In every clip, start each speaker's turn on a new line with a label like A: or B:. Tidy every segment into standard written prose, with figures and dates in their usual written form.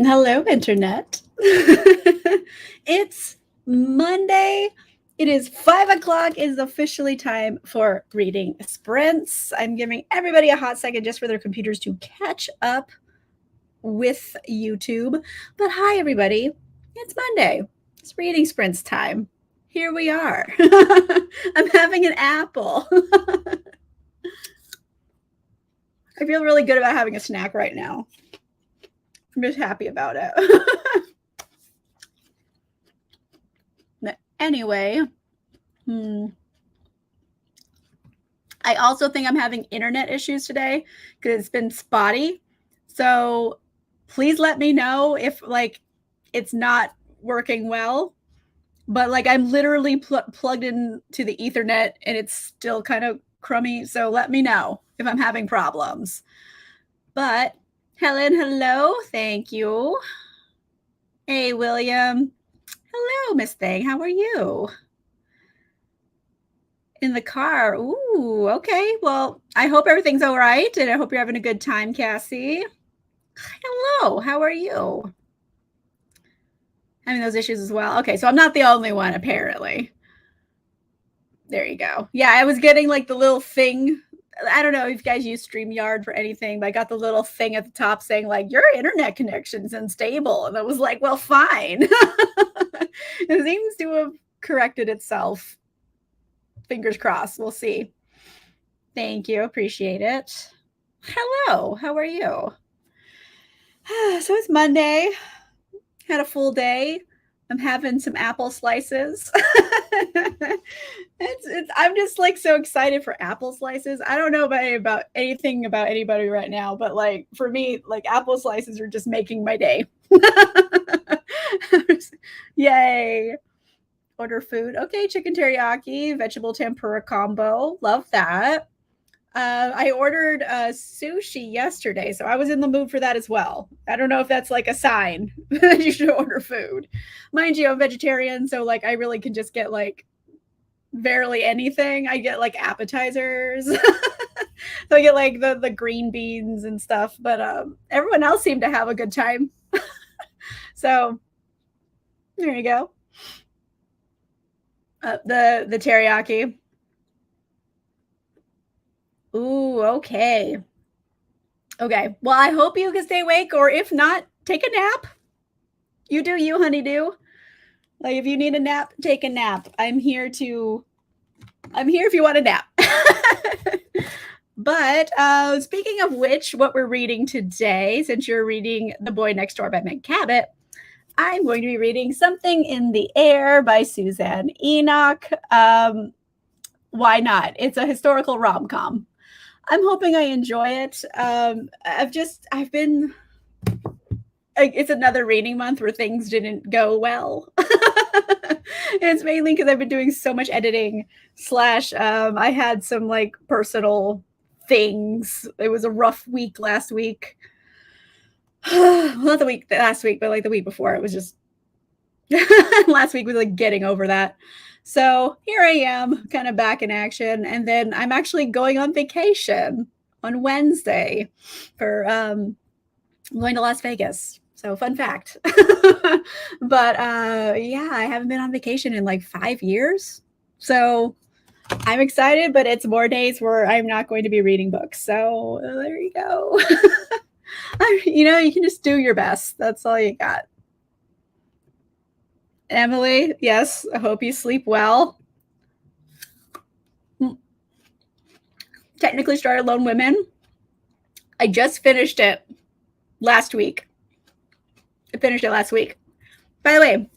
A: Hello, Internet. It's Monday. It is 5 o'clock. It is officially time for reading sprints. I'm giving everybody a hot second just for their computers to catch up with YouTube. But hi, everybody. It's Monday. It's reading sprints time. Here we are. I'm having an apple. I feel really good about having a snack right now. I'm just happy about it. Anyway, I also think I'm having internet issues today because it's been spotty. So please let me know if it's not working well. But I'm literally plugged into the Ethernet and it's still kind of crummy. So let me know if I'm having problems. But Helen, hello. Thank you. Hey, William. Hello, Miss Thing. How are you? In the car. Ooh, okay. Well, I hope everything's all right, and I hope you're having a good time, Cassie. Hello. How are you? Having those issues as well. Okay, so I'm not the only one, apparently. There you go. Yeah, I was getting the little thing. I don't know if you guys use StreamYard for anything, but I got the little thing at the top saying your internet connection's unstable. And I was like, well, fine. It seems to have corrected itself. Fingers crossed. We'll see. Thank you. Appreciate it. Hello. How are you? So it's Monday. Had a full day. I'm having some apple slices. I'm just so excited for apple slices. I don't know about anything about anybody right now, but for me, apple slices are just making my day. Yay. Order food. Okay, chicken teriyaki, vegetable tempura combo. Love that. I ordered sushi yesterday, so I was in the mood for that as well. I don't know if that's a sign that you should order food. Mind you, I'm vegetarian, so I really can just get barely anything. I get appetizers. So I get the green beans and stuff, but everyone else seemed to have a good time. So there you go. The teriyaki. Ooh, okay. Okay. Well, I hope you can stay awake, or if not, take a nap. You do you, honeydew. If you need a nap, take a nap. I'm here if you want a nap. But speaking of which, what we're reading today, since you're reading The Boy Next Door by Meg Cabot, I'm going to be reading Something in the Air by Suzanne Enoch. Why not? It's a historical rom-com. I'm hoping I enjoy it. It's another reading month where things didn't go well. It's mainly because I've been doing so much editing / I had some personal things. It was a rough week last week. Not the week last week, but the week before. It was just last week was getting over that. So here I am, kind of back in action. And then I'm actually going on vacation on Wednesday for I'm going to Las Vegas. So fun fact. But yeah, I haven't been on vacation in 5 years. So I'm excited, but it's more days where I'm not going to be reading books. So there you go. You can just do your best. That's all you got. Emily, yes, I hope you sleep well. Technically started Lone Women. I just finished it last week. By the way,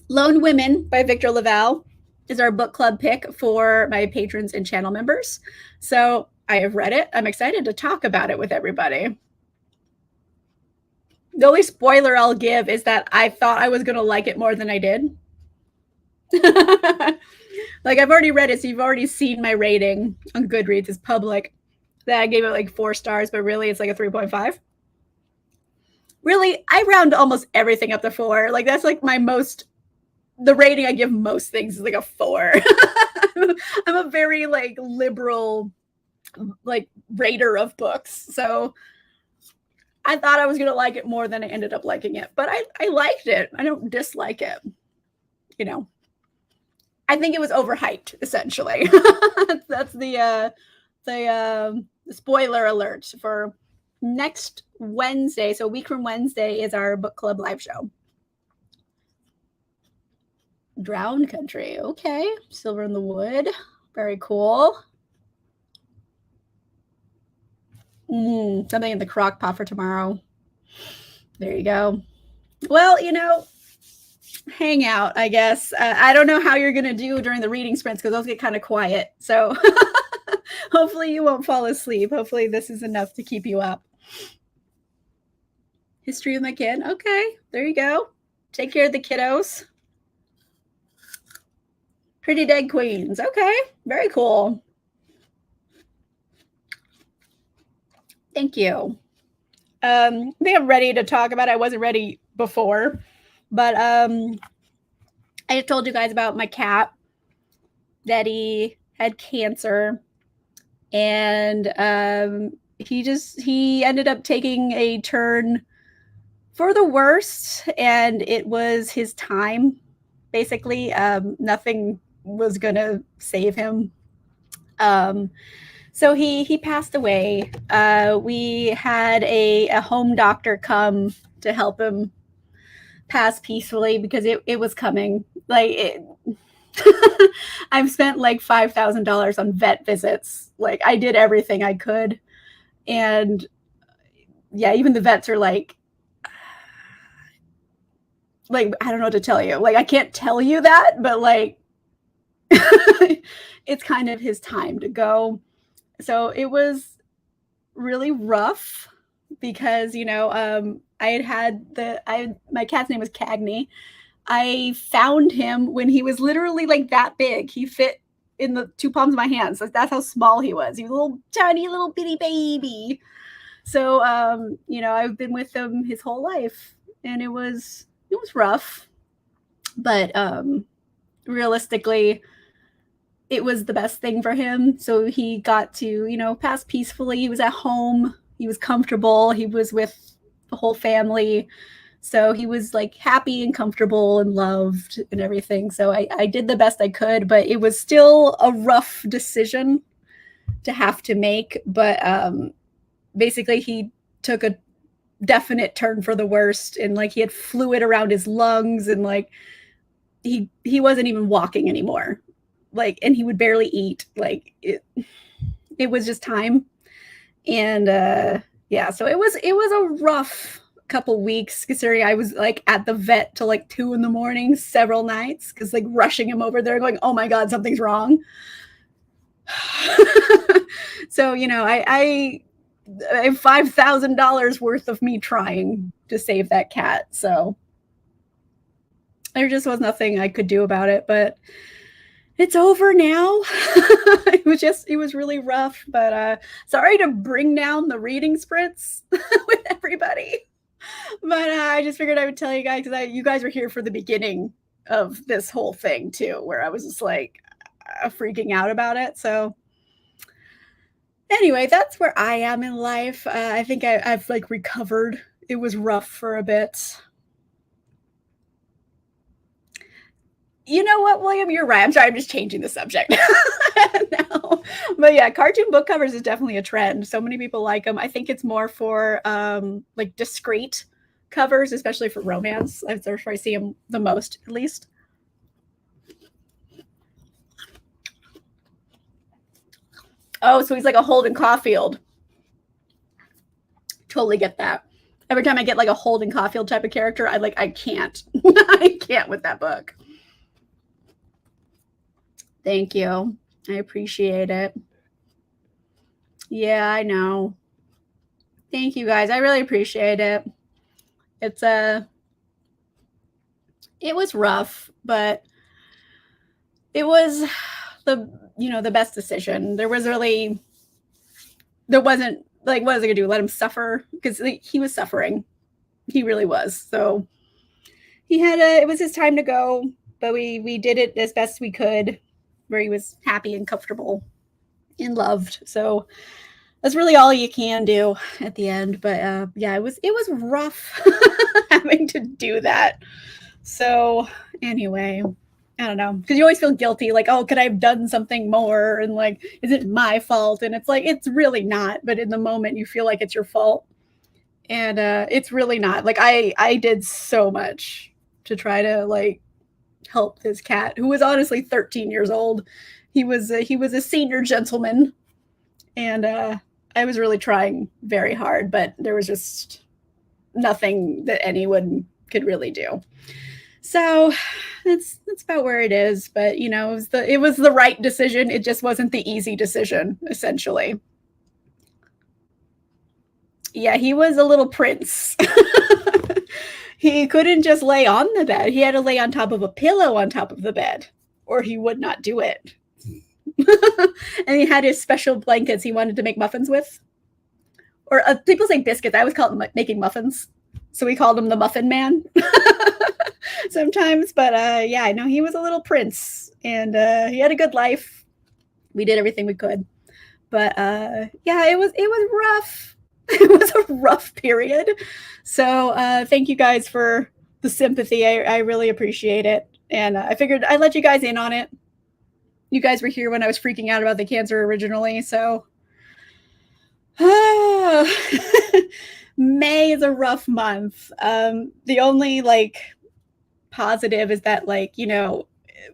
A: Lone Women by Victor LaValle is our book club pick for my patrons and channel members. So I have read it. I'm excited to talk about it with everybody. The only spoiler I'll give is that I thought I was going to like it more than I did. I've already read it, so you've already seen my rating on Goodreads. It's public. That I gave it 4 stars, but really it's a 3.5. Really, I round almost everything up to 4. That's the rating I give most things is a 4. I'm a very liberal rater of books. So I thought I was going to like it more than I ended up liking it, but I liked it. I don't dislike it. You know, I think it was overhyped, essentially. That's the spoiler alert for next Wednesday. So a week from Wednesday is our book club live show. Drowned Country. Okay. Silver in the Wood. Very cool. Something in the crock pot for tomorrow. There you go. Well, you know, hang out, I guess. I don't know how you're going to do during the reading sprints because those get kind of quiet. So hopefully you won't fall asleep. Hopefully this is enough to keep you up. History of my kid. Okay, there you go. Take care of the kiddos. Pretty Dead Queens. Okay, very cool. Thank you. I think I'm ready to talk about it. I wasn't ready before, but I told you guys about my cat that he had cancer, and he ended up taking a turn for the worst, and it was his time. Basically, nothing was gonna save him. So he passed away. We had a home doctor come to help him pass peacefully because it was coming. Like I've spent like $5,000 on vet visits. Like I did everything I could, and yeah, even the vets are like I don't know what to tell you. Like I can't tell you that, but like it's kind of his time to go. So it was really rough because, you know, my cat's name was Cagney. I found him when he was literally like that big. He fit in the two palms of my hands. That's how small he was. He was a little tiny, little bitty baby. So, you know, I've been with him his whole life, and it was rough, but realistically, it was the best thing for him. So he got to, you know, pass peacefully. He was at home. He was comfortable. He was with the whole family. So he was like happy and comfortable and loved and everything. So I did the best I could, but it was still a rough decision to have to make. But basically he took a definite turn for the worst, and like he had fluid around his lungs, and like he wasn't even walking anymore. Like, and he would barely eat. Like it was just time. And yeah, so it was a rough couple weeks, considering I was like at the vet till like 2 a.m. several nights, because like rushing him over there going, oh my god, something's wrong. So, you know, I have $5,000 worth of me trying to save that cat. So there just was nothing I could do about it, but it's over now. It was really rough, but sorry to bring down the reading sprints with everybody. But I just figured I would tell you guys, because you guys were here for the beginning of this whole thing too, where I was just like freaking out about it. So anyway, that's where I am in life. I think I've like recovered. It was rough for a bit. You know what, William? You're right. I'm sorry. I'm just changing the subject. No. But yeah, cartoon book covers is definitely a trend. So many people like them. I think it's more for like discreet covers, especially for romance. That's where I see them the most, at least. Oh, so he's like a Holden Caulfield. Totally get that. Every time I get like a Holden Caulfield type of character, I can't. I can't with that book. Thank you. I appreciate it. Yeah, I know. Thank you guys. I really appreciate it. It was rough, but it was the best decision. There wasn't like, what is it gonna do? Let him suffer? Because like, he was suffering. He really was. So it was his time to go, but we did it as best we could, where he was happy and comfortable and loved. So that's really all you can do at the end. But yeah, it was rough having to do that. So anyway, I don't know, because you always feel guilty, like, oh, could I have done something more? And like, is it my fault? And it's like, it's really not. But in the moment, you feel like it's your fault, and it's really not. Like I did so much to try to like help this cat, who was honestly 13 years old. He was a senior gentleman, and I was really trying very hard, but there was just nothing that anyone could really do. So that's about where it is. But you know, it was the right decision. It just wasn't the easy decision, essentially. Yeah, he was a little prince. He couldn't just lay on the bed. He had to lay on top of a pillow on top of the bed, or he would not do it. And he had his special blankets he wanted to make muffins with. Or people say biscuits. I always call it making muffins. So we called him the Muffin Man sometimes. But yeah, I know he was a little prince, and he had a good life. We did everything we could. But yeah, it was rough. It was a rough period. So thank you guys for the sympathy. I really appreciate it. And I figured I'd let you guys in on it. You guys were here when I was freaking out about the cancer originally. So May is a rough month. The only like positive is that, like,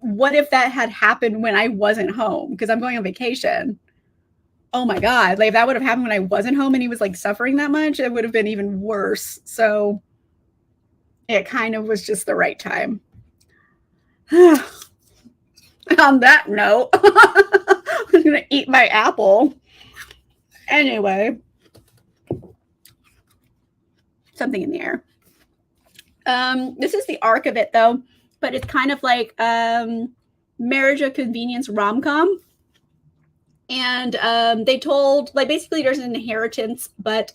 A: what if that had happened when I wasn't home because I'm going on vacation? Oh my god, like if that would have happened when I wasn't home and he was like suffering that much, it would have been even worse. So it kind of was just the right time. On that note, I'm gonna eat my apple. Anyway, something in the air. This is the arc of it though, but it's kind of like marriage of convenience rom-com. And they told, like, basically there's an inheritance, but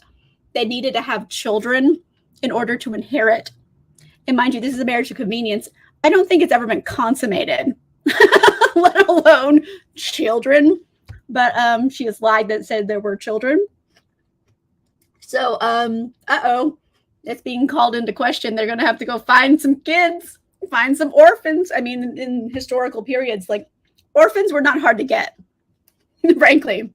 A: they needed to have children in order to inherit. And mind you, this is a marriage of convenience. I don't think it's ever been consummated, let alone children. But she has lied that said there were children. So, it's being called into question. They're going to have to go find some kids, find some orphans. I mean, in historical periods, like, orphans were not hard to get, frankly.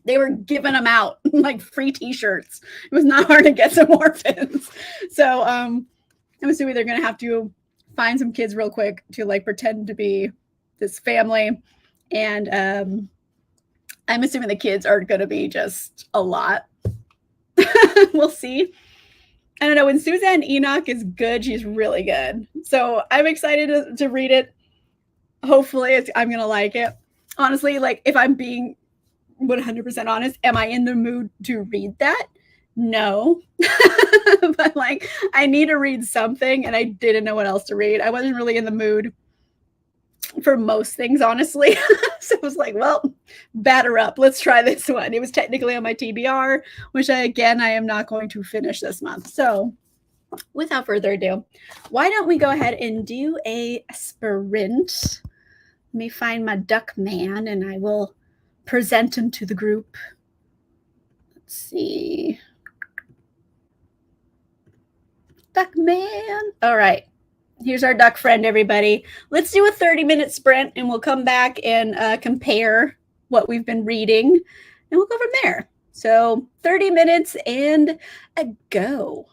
A: They were giving them out like free T-shirts. It was not hard to get some orphans. So I'm assuming they're going to have to find some kids real quick to like pretend to be this family. And I'm assuming the kids are going to be just a lot. We'll see. I don't know. When Suzanne Enoch is good, she's really good. So I'm excited to read it. Hopefully, I'm going to like it. Honestly, like, if I'm being 100% honest, am I in the mood to read that? No. But like, I need to read something, and I didn't know what else to read. I wasn't really in the mood for most things, honestly. So I was like, well, batter up. Let's try this one. It was technically on my TBR, which I am not going to finish this month. So without further ado, why don't we go ahead and do a sprint? Let me find my duck man, and I will present him to the group. Let's see. Duck man. All right. Here's our duck friend, everybody. Let's do a 30-minute sprint, and we'll come back and compare what we've been reading, and we'll go from there. So 30 minutes and a go.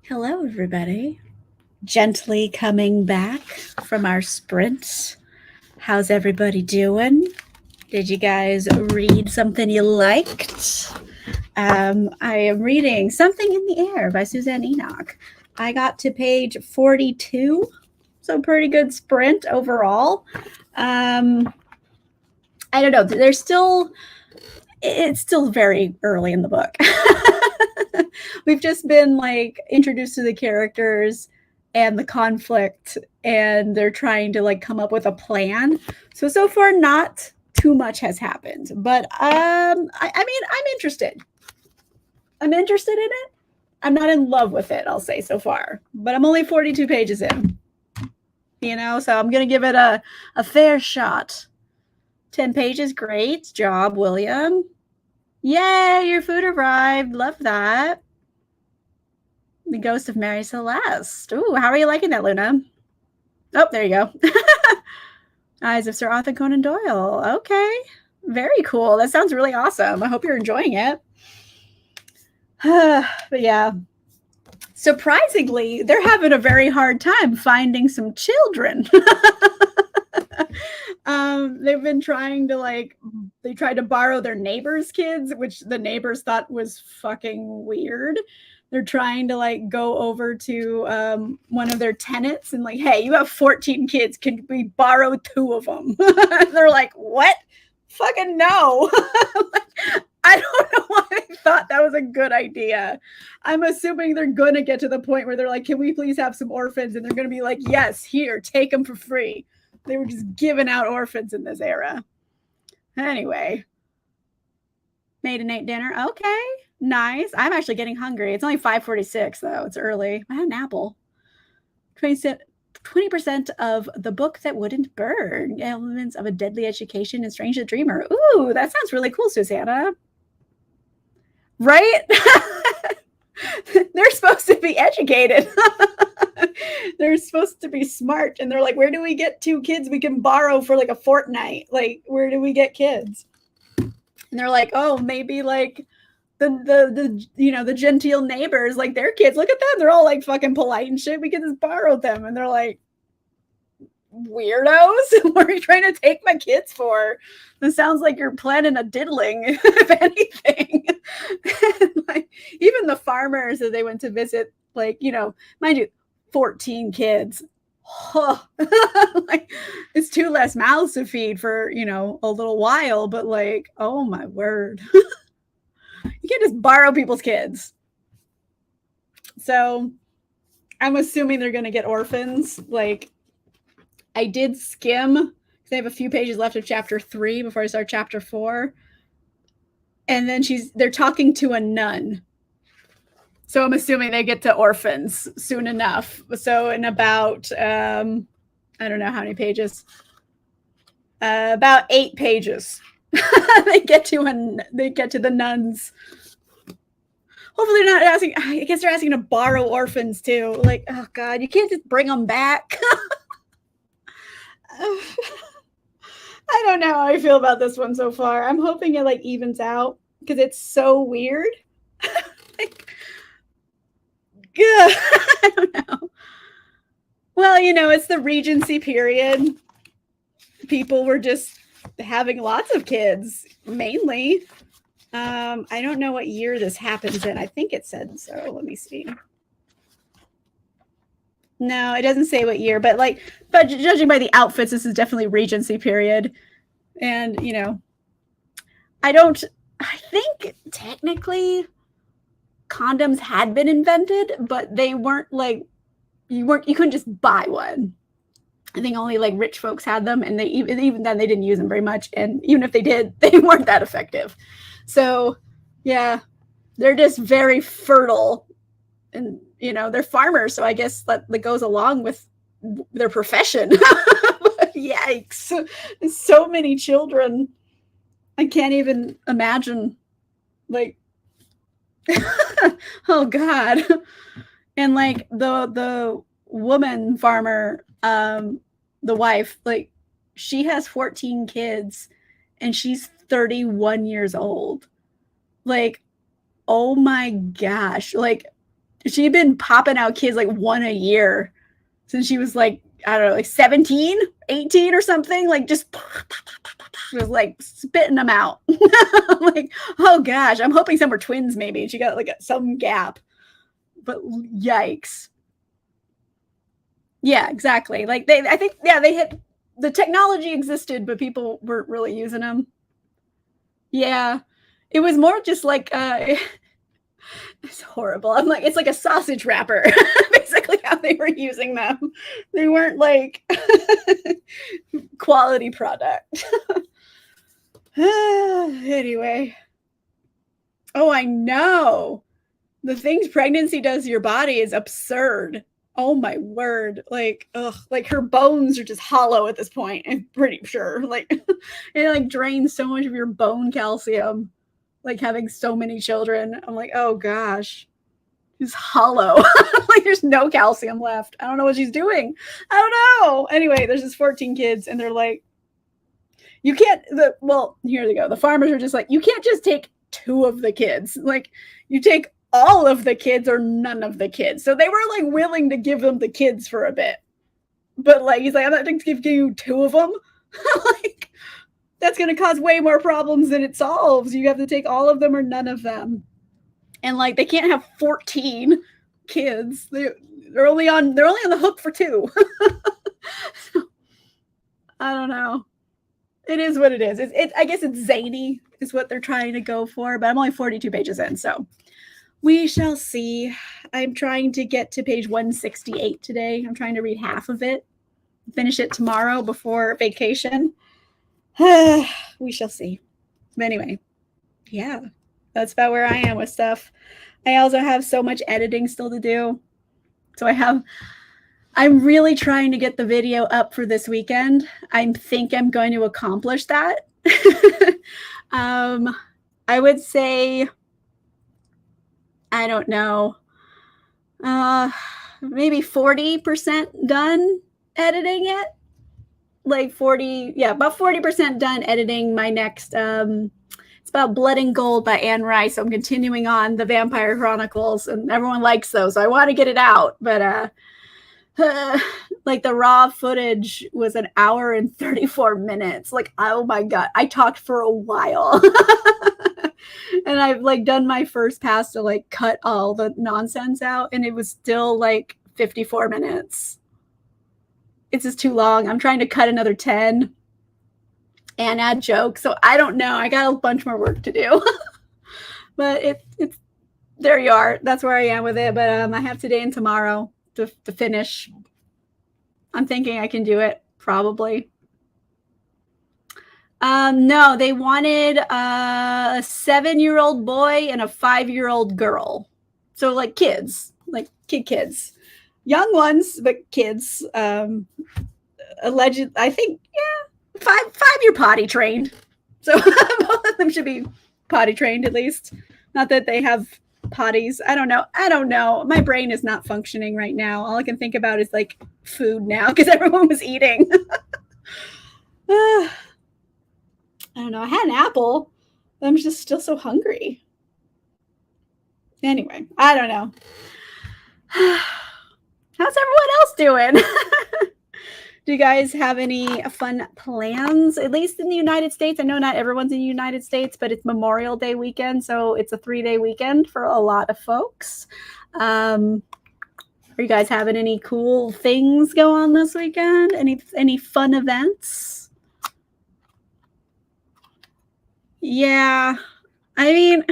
A: Hello, everybody. Gently coming back from our sprint. How's everybody doing? Did you guys read something you liked? I am reading Something in the Air by Suzanne Enoch. I got to page 42, so pretty good sprint overall. I don't know. It's still very early in the book. We've just been like introduced to the characters and the conflict, and they're trying to like come up with a plan. So far, not too much has happened, but I mean, I'm interested. I'm interested in it. I'm not in love with it, I'll say so far, but I'm only 42 pages in. So I'm gonna give it a fair shot. 10 pages, great job, William. Yay, your food arrived. Love that. The Ghost of Mary Celeste. Ooh, how are you liking that, Luna? Oh, there you go. Eyes of Sir Arthur Conan Doyle. Okay. Very cool. That sounds really awesome. I hope you're enjoying it. But yeah. Surprisingly, they're having a very hard time finding some children. They've been trying to they tried to borrow their neighbors' kids, which the neighbors thought was fucking weird. They're trying to go over to one of their tenants and hey, you have 14 kids. Can we borrow 2 of them? They're like, what? Fucking no. I don't know why they thought that was a good idea. I'm assuming they're going to get to the point where they're like, can we please have some orphans? And they're going to be like, yes, here, take them for free. They were just giving out orphans in this era. Anyway. Made and ate dinner. Okay. Nice. I'm actually getting hungry. It's only 5:46 though. It's early. I had an apple. 20% of the book that wouldn't burn. Elements of a Deadly Education and Strange the Dreamer. Ooh, that sounds really cool, Susanna. Right? They're supposed to be educated. They're supposed to be smart. And they're like, where do we get 2 kids we can borrow for a fortnight? Where do we get kids? And they're like, oh, maybe the genteel neighbors, their kids, look at them. They're all fucking polite and shit. We can just borrow them. And they're like, weirdos. What are you trying to take my kids for? This sounds like you're planning a diddling, if anything. Even the farmers that they went to visit, mind you, 14 kids. Huh. It's 2 less mouths to feed for a little while, but oh my word. You can't just borrow people's kids. So I'm assuming they're gonna get orphans. I did skim because I have a few pages left of chapter 3 before I start chapter 4. And then they're talking to a nun. So I'm assuming they get to orphans soon enough. So in about, I don't know how many pages, about 8 pages, they get to the nuns. Hopefully they're not asking, I guess they're asking to borrow orphans too. Oh God, you can't just bring them back. I don't know how I feel about this one so far. I'm hoping it evens out because it's so weird. I don't know. Well, it's the Regency period. People were just having lots of kids, mainly. I don't know what year this happens in. I think it said so. Let me see. No, it doesn't say what year, but judging by the outfits, this is definitely Regency period. And, I think technically condoms had been invented, but they weren't you couldn't just buy one. I think only rich folks had them, and even then they didn't use them very much. And even if they did, they weren't that effective. So yeah, they're just very fertile, and they're farmers. So I guess that goes along with their profession. Yikes. So many children. I can't even imagine. Oh God. And the woman farmer, the wife, she has 14 kids and she's 31 years old. Oh my gosh. she'd been popping out kids like one a year since she was like, I don't know, like 17, 18 or something. Like just was like spitting them out. I'm like, oh gosh, I'm hoping some were twins maybe. She got like some gap. But yikes. Yeah, exactly. Like I think, yeah, they hit the technology existed, but people weren't really using them. Yeah. It was more just like it's horrible. I'm like, it's like a sausage wrapper, basically how they were using them. They weren't like quality product. Anyway. Oh, I know. The things pregnancy does to your body is absurd. Oh my word. Like, ugh, like her bones are just hollow at this point, I'm pretty sure. Like it like drains so much of your bone calcium, like having so many children. I'm like, oh gosh. She's hollow. Like there's no calcium left. I don't know what she's doing. I don't know. Anyway, there's just 14 kids, and they're like, you can't well, here they go. The farmers are just like, you can't just take 2 of the kids. Like you take all of the kids or none of the kids. So they were like willing to give them the kids for a bit. But like he's like, I'm not going to give you 2 of them. Like that's going to cause way more problems than it solves. You have to take all of them or none of them. And like they can't have 14 kids. They're only on the hook for 2. I don't know. It is what it is. I guess it's zany is what they're trying to go for, but I'm only 42 pages in, so we shall see. I'm trying to get to page 168 today. I'm trying to read half of it, finish it tomorrow before vacation. We shall see. But anyway, yeah, that's about where I am with stuff. I also have so much editing still to do. So I'm really trying to get the video up for this weekend. I think I'm going to accomplish that. I would say, I don't know, maybe 40% done editing it. Like 40, yeah, about 40% done editing my next, it's about Blood and Gold by Anne Rice. So I'm continuing on the Vampire Chronicles, and everyone likes those. So I want to get it out, but like the raw footage was 1 hour and 34 minutes. Like, oh my God, I talked for a while. And I've like done my first pass to like cut all the nonsense out, and it was still like 54 minutes. It's just too long. I'm trying to cut another 10 and add jokes. So I don't know. I got a bunch more work to do. But it's there you are. That's where I am with it. But I have today and tomorrow to finish. I'm thinking I can do it, probably. No, they wanted a 7-year-old boy and a 5-year-old girl. So like kids, like kids. Young ones, but kids. Alleged, I think, yeah, 5-year potty trained. So both of them should be potty trained at least. Not that they have potties. I don't know. My brain is not functioning right now. All I can think about is like food now because everyone was eating. I don't know. I had an apple. I'm just still so hungry. Anyway, I don't know. How's everyone else doing? Do you guys have any fun plans, at least in the United States? I know not everyone's in the United States, but it's Memorial Day weekend, so it's a 3-day weekend for a lot of folks. Are you guys having any cool things go on this weekend? Any fun events? Yeah, I mean,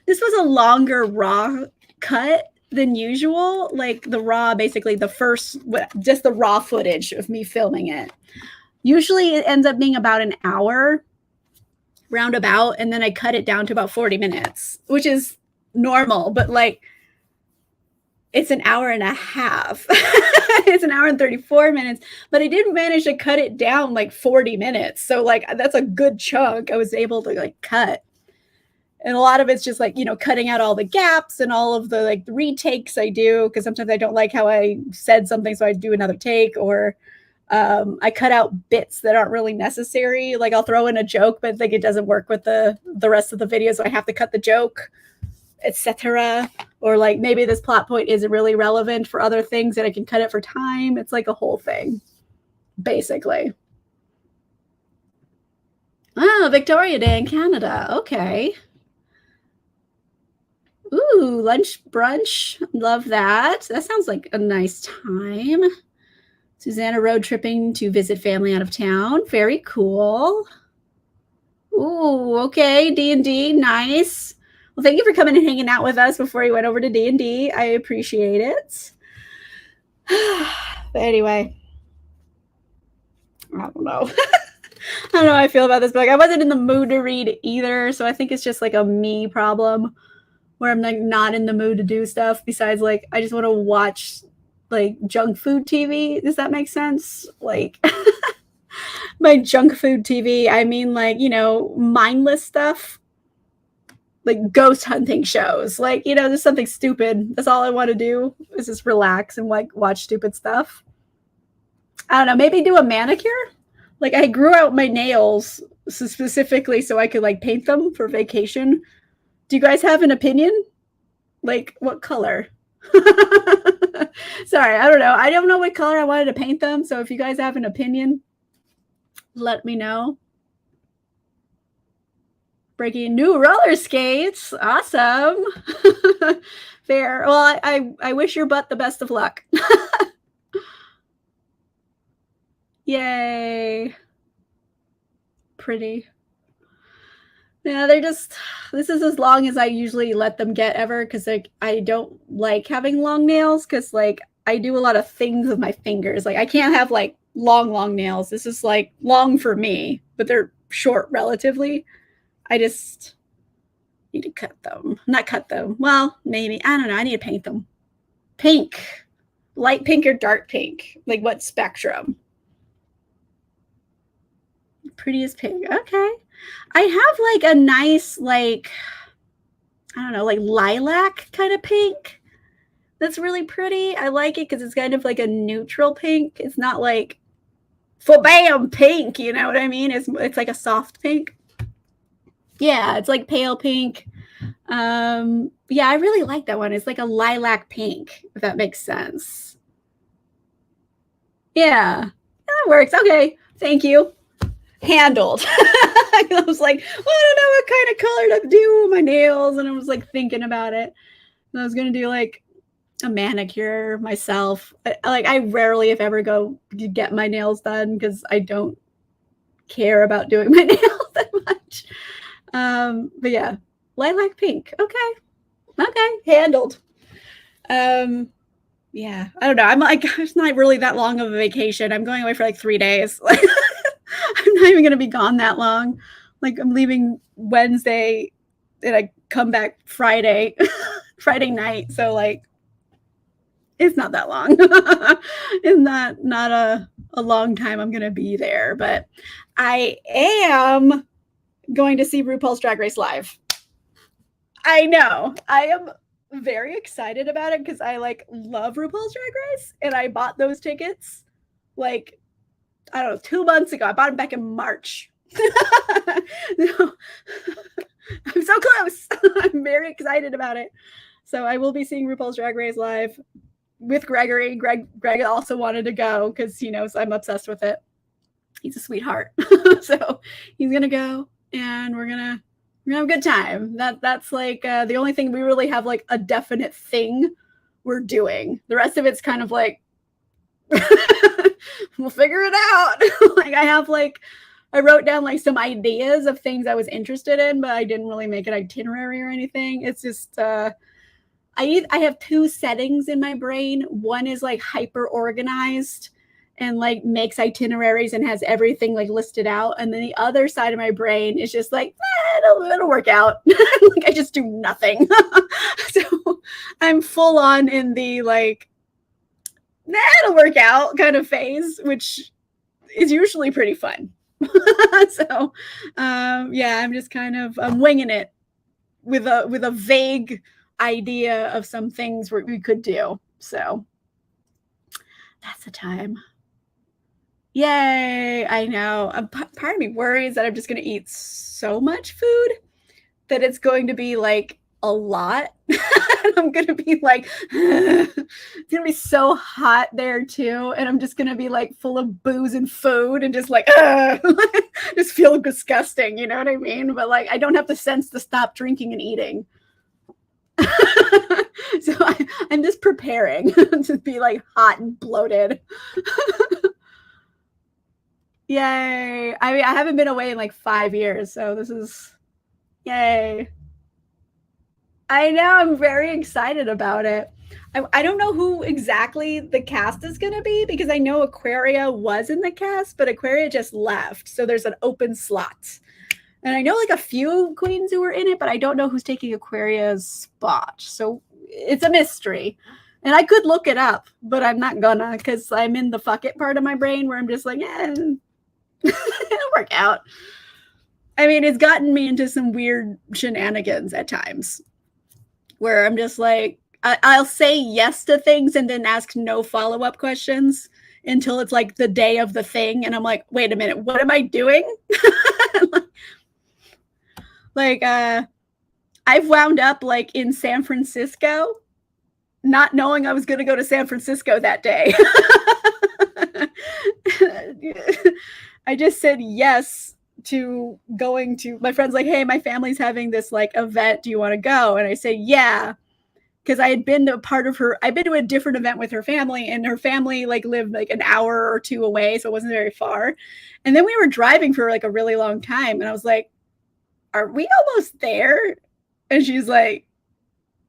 A: this was a longer raw cut than usual. Like the raw, basically just the raw footage of me filming it. Usually it ends up being about an hour roundabout, and then I cut it down to about 40 minutes, which is normal, but like it's an hour and a half. It's an hour and 34 minutes, but I did manage to cut it down like 40 minutes. So like that's a good chunk I was able to like cut. And a lot of it's just like, cutting out all the gaps and all of the like retakes I do, because sometimes I don't like how I said something, so I do another take, or I cut out bits that aren't really necessary. Like I'll throw in a joke, but like it doesn't work with the rest of the video, so I have to cut the joke. etc. Or like maybe this plot point isn't really relevant for other things and I can cut it for time. It's like a whole thing, basically. Oh, Victoria Day in Canada. Okay. Ooh, lunch brunch. Love that. That sounds like a nice time. Susanna road tripping to visit family out of town. Very cool. Ooh, okay. D&D. Nice. Well, thank you for coming and hanging out with us before you went over to D&D. I appreciate it. But anyway, I don't know. I don't know how I feel about this book. I wasn't in the mood to read either, so I think it's just like a me problem where I'm like not in the mood to do stuff besides like I just want to watch like junk food TV. Does that make sense? Like by junk food TV, I mean like, you know, mindless stuff. Like ghost hunting shows. Like, you know, just something stupid. That's all I want to do is just relax and like watch stupid stuff. I don't know, maybe do a manicure. Like I grew out my nails specifically so I could like paint them for vacation. Do you guys have an opinion? Like what color? Sorry, I don't know. I don't know what color I wanted to paint them. So if you guys have an opinion, let me know. Breaking new roller skates. Awesome. Fair. Well, I wish your butt the best of luck. Yay. Pretty. Yeah, they're just, this is as long as I usually let them get ever because like I don't like having long nails because like I do a lot of things with my fingers. Like I can't have like long nails. This is like long for me, but they're short relatively. I just need to cut them. Not cut them. Well, maybe. I don't know. I need to paint them. Pink. Light pink or dark pink? Like what spectrum? Prettiest pink. Okay. I have like a nice, like, I don't know, like lilac kind of pink. That's really pretty. I like it because it's kind of like a neutral pink. It's not like full bam pink, you know what I mean? It's like a soft pink. Yeah, it's like pale pink. Yeah, I really like that one. It's like a lilac pink, if that makes sense. Yeah, that works. Okay, thank you. Handled. I was like, well, I don't know what kind of color to do with my nails, and I was like thinking about it. And I was gonna do like a manicure myself. I rarely, if ever, go get my nails done because I don't care about doing my nails that much. But yeah, lilac pink. Okay, handled. Yeah, I don't know. I'm like, it's not really that long of a vacation. I'm going away for like 3 days. I'm not even going to be gone that long. Like I'm leaving Wednesday and I come back Friday, Friday night. So like, it's not that long. It's not a long time I'm going to be there, but I am going to see RuPaul's Drag Race live. I know. I am very excited about it because I like love RuPaul's Drag Race and I bought those tickets like I don't know 2 months ago. I bought them back in March. No. I'm so close. I'm very excited about it. So I will be seeing RuPaul's Drag Race live with Gregory. Greg also wanted to go because he knows I'm obsessed with it. He's a sweetheart. So he's gonna go and we're gonna have a good time. That's like the only thing we really have like a definite thing we're doing. The rest of it's kind of like we'll figure it out. Like I wrote down like some ideas of things I was interested in, but I didn't really make an itinerary or anything. It's just I have 2 settings in my brain. One is like hyper organized and like makes itineraries and has everything like listed out. And then the other side of my brain is just like, it'll work out. Like I just do nothing. So I'm full on in the like, it'll work out kind of phase, which is usually pretty fun. So yeah, I'm just kind of winging it with a vague idea of some things we could do. So that's the time. Yay, I know. Part of me worries that I'm just going to eat so much food that it's going to be like a lot. I'm gonna be like, it's gonna be so hot there too, and I'm just gonna be like full of booze and food, and just like, just feel disgusting. You know what I mean? But like, I don't have the sense to stop drinking and eating. So I'm just preparing to be like hot and bloated. Yay! I mean, I haven't been away in like 5 years, so this is yay. I know, I'm very excited about it. I don't know who exactly the cast is going to be because I know Aquaria was in the cast, but Aquaria just left. So there's an open slot. And I know like a few queens who were in it, but I don't know who's taking Aquaria's spot. So it's a mystery. And I could look it up, but I'm not gonna because I'm in the fuck it part of my brain where I'm just like, it'll work out. I mean, it's gotten me into some weird shenanigans at times where I'm just like, I'll say yes to things and then ask no follow-up questions until it's like the day of the thing. And I'm like, wait a minute, what am I doing? Like, I've wound up like in San Francisco, not knowing I was going to go to San Francisco that day. I just said yes to going to, my friend's like, hey, my family's having this like event. Do you want to go? And I say, yeah. Because I had been to I'd been to a different event with her family, and her family like lived like an hour or two away. So it wasn't very far. And then we were driving for like a really long time. And I was like, are we almost there? And she's like,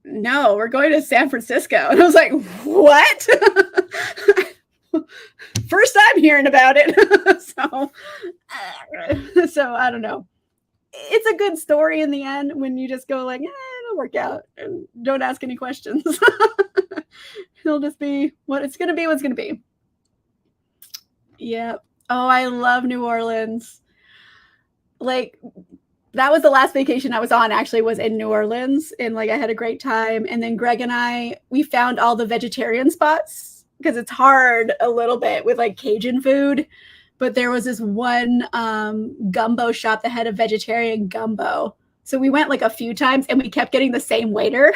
A: no, we're going to San Francisco. And I was like, what? First time hearing about it. So I don't know. It's a good story in the end when you just go like, it'll work out and don't ask any questions. It'll just be what it's going to be, what's going to be. Yeah. Oh, I love New Orleans. Like, that was the last vacation I was on, actually, was in New Orleans. And like, I had a great time. And then Greg and we found all the vegetarian spots because it's hard a little bit with like Cajun food. But there was this one gumbo shop that had a vegetarian gumbo. So we went like a few times and we kept getting the same waiter.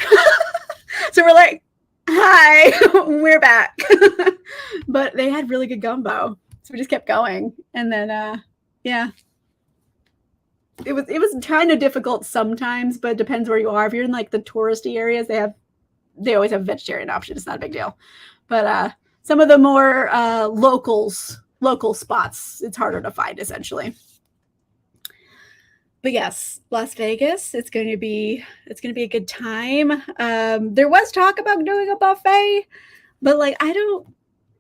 A: So we're like, hi, we're back. But they had really good gumbo. So we just kept going. And then, yeah. It was kind of difficult sometimes, but it depends where you are. If you're in like the touristy areas, they always have vegetarian options. It's not a big deal. But some of the more local spots, it's harder to find essentially. But yes, Las Vegas, it's going to be a good time. There was talk about doing a buffet, but like I don't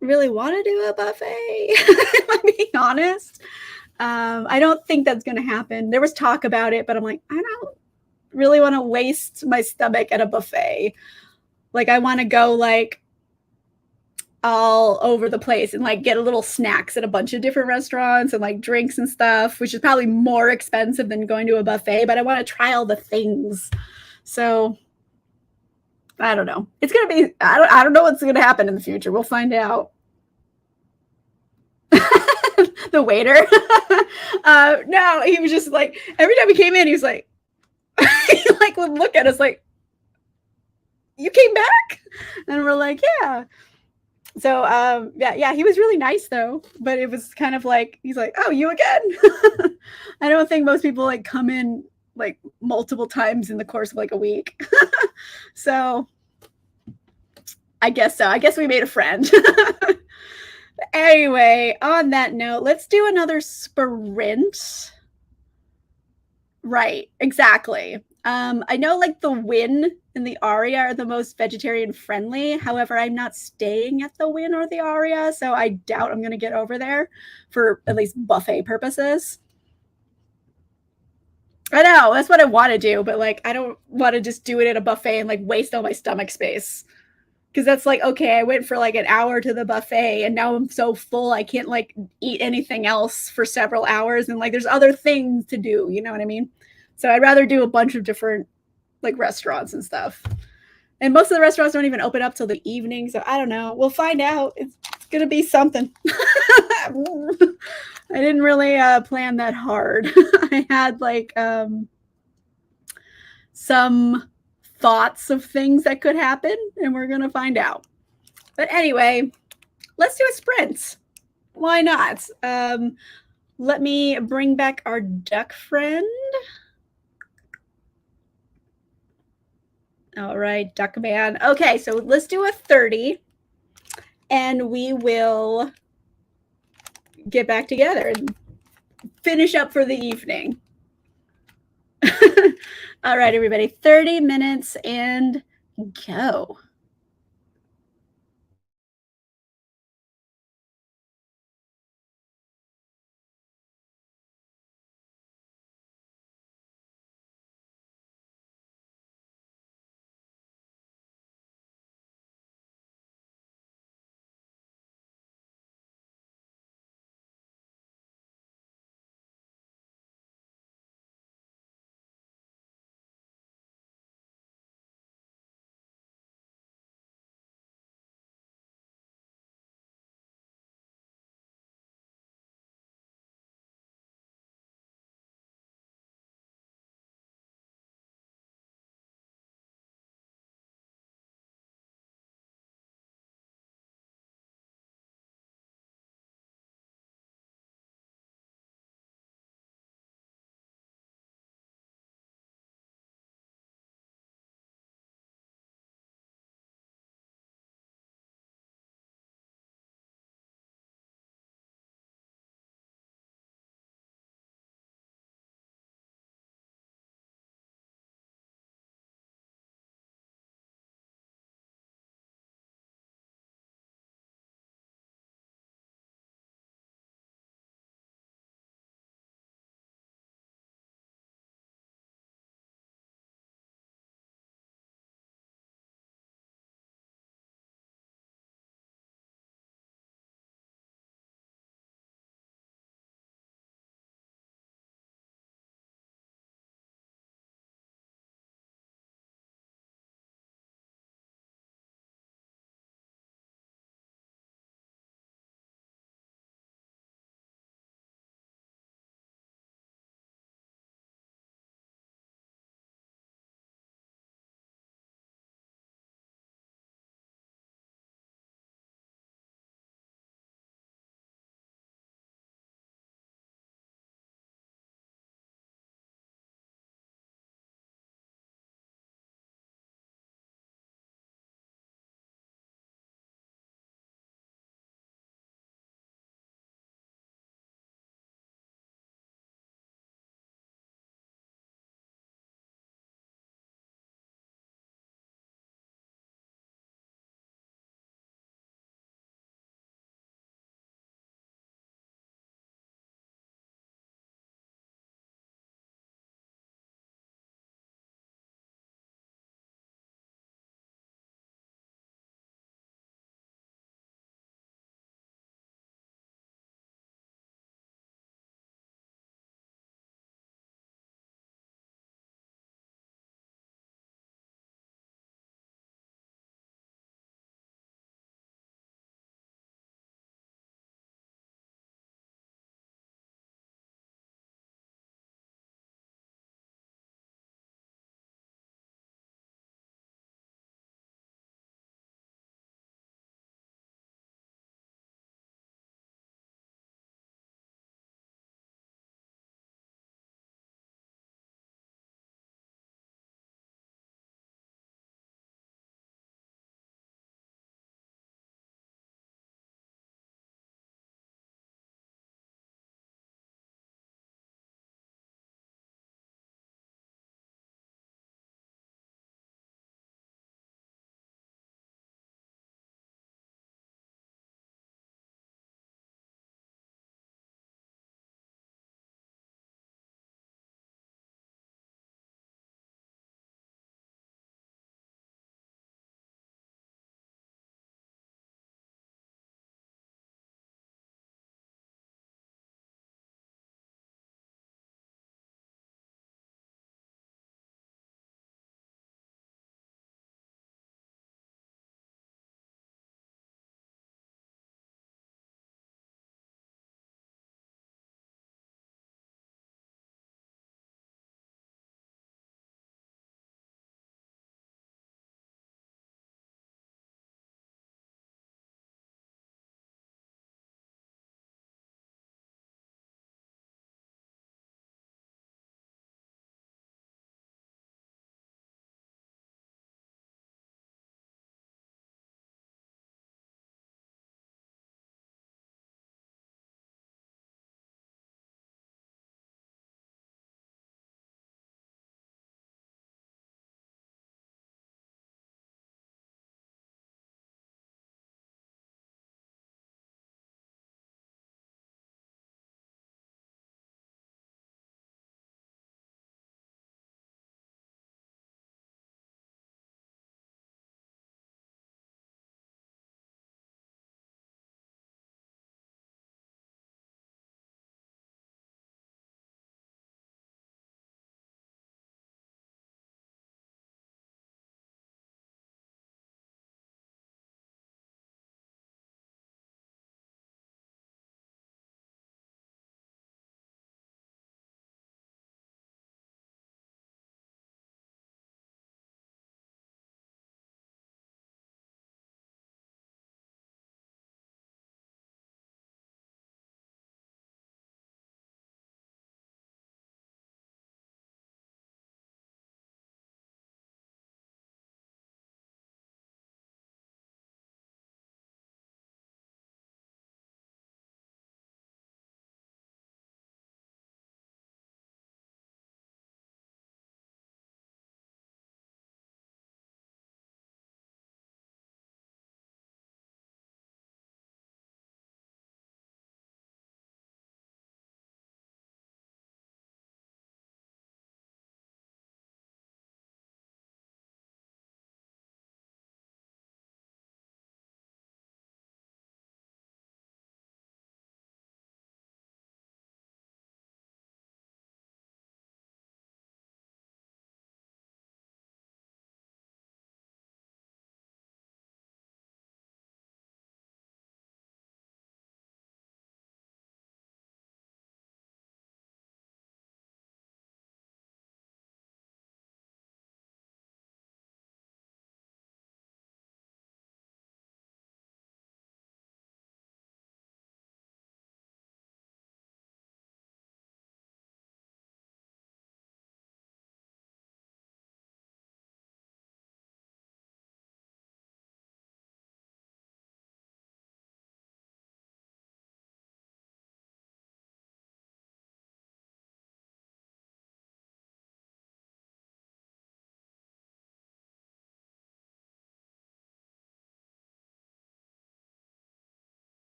A: really want to do a buffet, if I'm being honest. I don't think that's going to happen. There was talk about it, but I'm like, I don't really want to waste my stomach at a buffet. Like I want to go like all over the place and like get a little snacks at a bunch of different restaurants and like drinks and stuff, which is probably more expensive than going to a buffet, but I want to try all the things. So I don't know. It's going to be, I don't know what's going to happen in the future. We'll find out. The waiter. No, he was just like, every time he came in, he was like, he like would look at us like, you came back? And we're like, yeah. So yeah, he was really nice though, but it was kind of like, he's like, oh, you again? I don't think most people like come in like multiple times in the course of like a week. So I guess so. I guess we made a friend. Anyway, on that note, let's do another sprint. Right, exactly. I know like the Wynn and the Aria are the most vegetarian friendly. However, I'm not staying at the Wynn or the Aria, so I doubt I'm going to get over there for at least buffet purposes. I know, that's what I want to do, but like I don't want to just do it at a buffet and like waste all my stomach space. Because that's like, okay, I went for like an hour to the buffet and now I'm so full I can't like eat anything else for several hours. And like there's other things to do, you know what I mean? So I'd rather do a bunch of different like restaurants and stuff. And most of the restaurants don't even open up till the evening. So I don't know. We'll find out. It's going to be something. I didn't really plan that hard. I had like some thoughts of things that could happen, and we're going to find out. But anyway, let's do a sprint. Why not? Let me bring back our duck friend. All right, duck man. Okay, so let's do a 30 and we will get back together and finish up for the evening. All right, everybody, 30 minutes and go.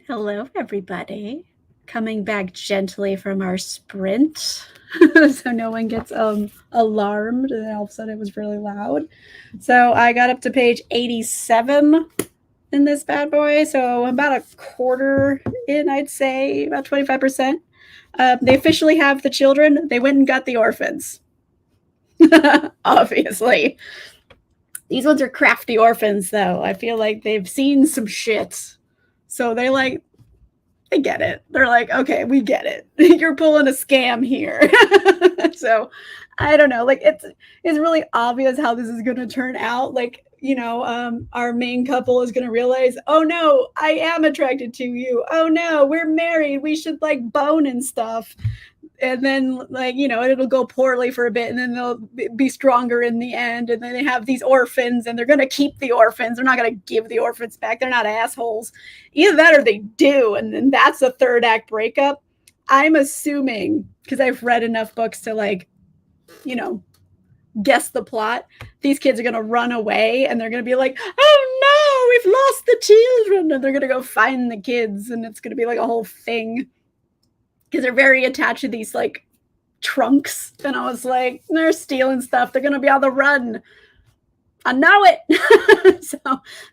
A: Hello, everybody. Coming back gently from our sprint so no one gets alarmed and then all of a sudden it was really loud. So I got up to page 87 in this bad boy. So about a quarter in, I'd say, about 25%. They officially have the children. They went and got the orphans. Obviously. These ones are crafty orphans, though. I feel like they've seen some shit. So they get it. They're like, okay, we get it. You're pulling a scam here. So I don't know. Like it's really obvious how this is going to turn out. Like, our main couple is going to realize, oh no, I am attracted to you. Oh no, we're married. We should like bone and stuff. And then it'll go poorly for a bit and then they'll be stronger in the end. And then they have these orphans and they're going to keep the orphans. They're not going to give the orphans back. They're not assholes. Either that or they do. And then that's a third act breakup. I'm assuming, because I've read enough books to guess the plot, these kids are going to run away and they're going to be like, oh no, we've lost the children. And they're going to go find the kids and it's going to be like a whole thing. Because they're very attached to these like trunks. And I was like, they're stealing stuff. They're going to be on the run. I know it. So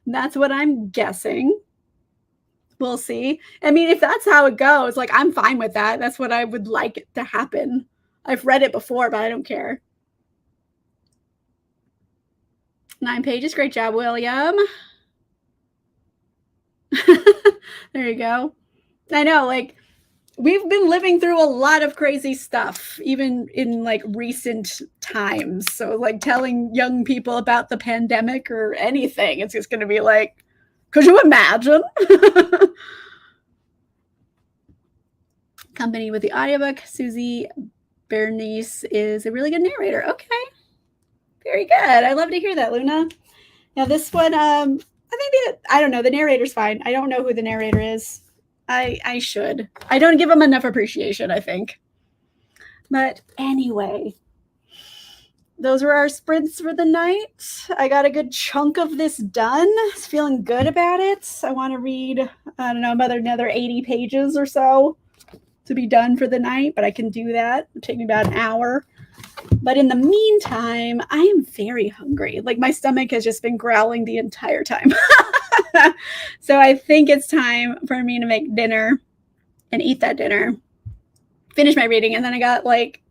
A: that's what I'm guessing. We'll see. I mean, if that's how it goes, like I'm fine with that. That's what I would like it to happen. I've read it before, but I don't care. 9 pages. Great job, William. There you go. I know, like, we've been living through a lot of crazy stuff, even in like recent times. So like telling young people about the pandemic or anything, it's just going to be like, could you imagine? Company with the audiobook. Susie Bernice is a really good narrator. Okay. Very good. I love to hear that, Luna. Now this one, I don't know. The narrator's fine. I don't know who the narrator is. I should. I don't give them enough appreciation, I think. But anyway, those were our sprints for the night. I got a good chunk of this done. I was feeling good about it. I want to read, I don't know, another 80 pages or so to be done for the night, but I can do that. It'll take me about an hour. But in the meantime, I am very hungry. Like my stomach has just been growling the entire time. So I think it's time for me to make dinner and eat that dinner, finish my reading, and then I got like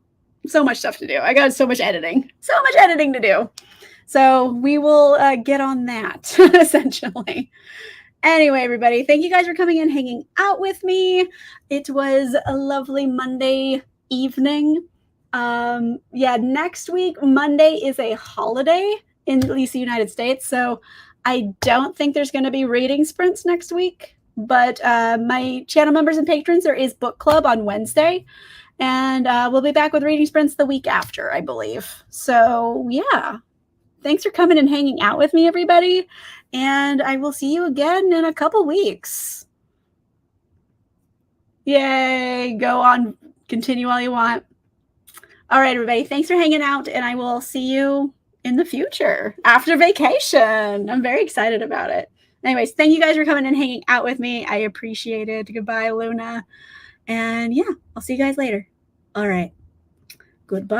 A: so much stuff to do. I got so much editing to do. So we will get on that essentially. Anyway, everybody, thank you guys for coming and hanging out with me. It was a lovely Monday evening. Next week, Monday is a holiday in at least the United States. So I don't think there's going to be reading sprints next week, but my channel members and patrons, there is book club on Wednesday, and we'll be back with reading sprints the week after, I believe. So yeah, thanks for coming and hanging out with me, everybody, and I will see you again in a couple weeks. Yay, go on, continue all you want. All right, everybody, thanks for hanging out, and I will see you in the future after vacation. I'm very excited about it. Anyways, thank you guys for coming and hanging out with me. I appreciate it. Goodbye, Luna. And yeah, I'll see you guys later. All right. Goodbye.